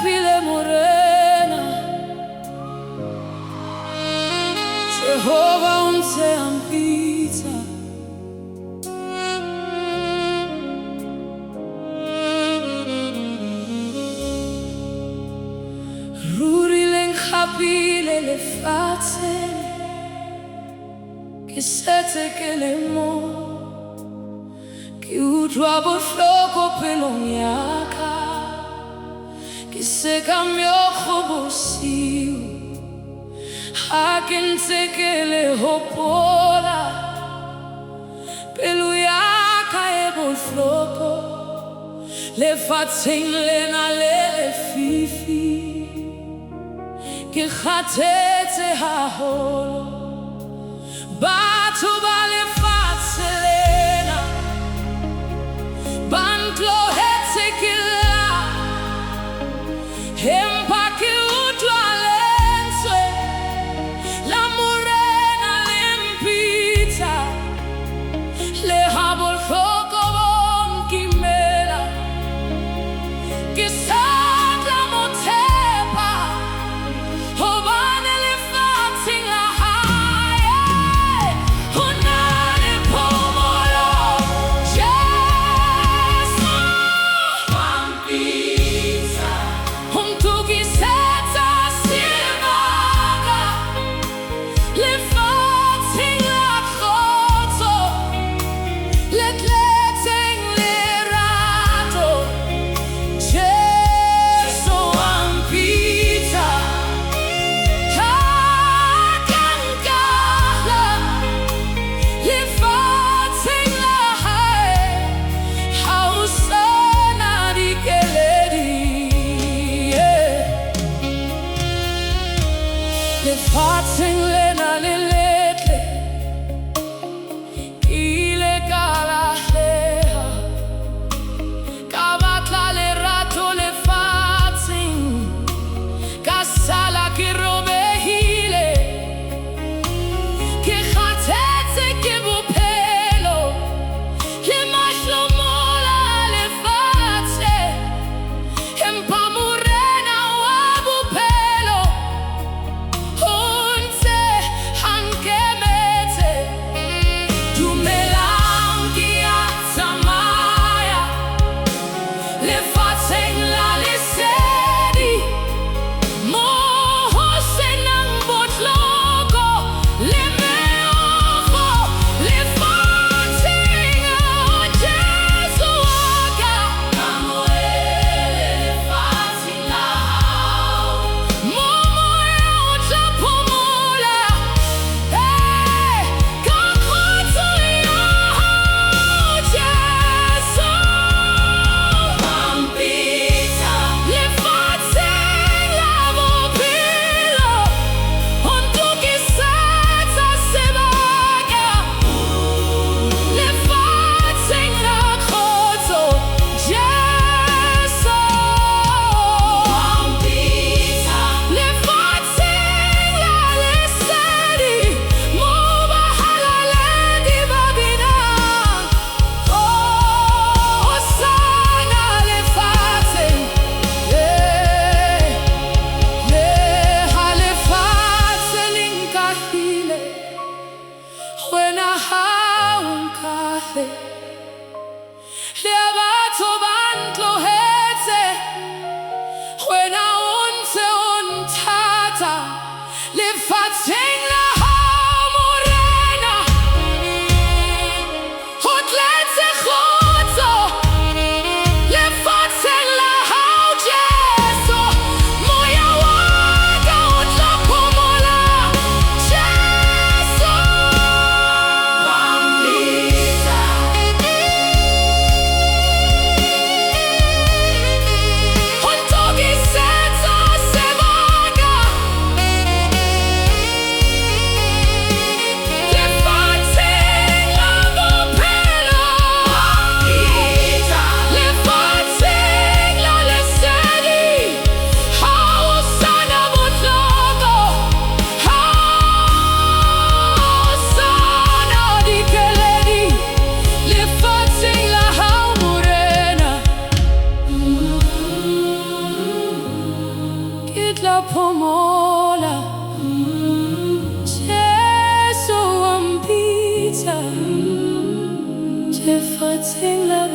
Pile morena, Jehova unse ampita. Ruri l'encapile le face, che sete che le mo, che utrovo floco peloniaca. Se cambió como si a quien se que le hopola peluia cae por floco le fatin le na le fifi que khatete ha holo batu bale fatselena bantlo hetse que Empaki utwalense la morena limpita le habol foco bon kimela que santa motepa obane le fatin la haye una la pomola Jesu wampita Jefating la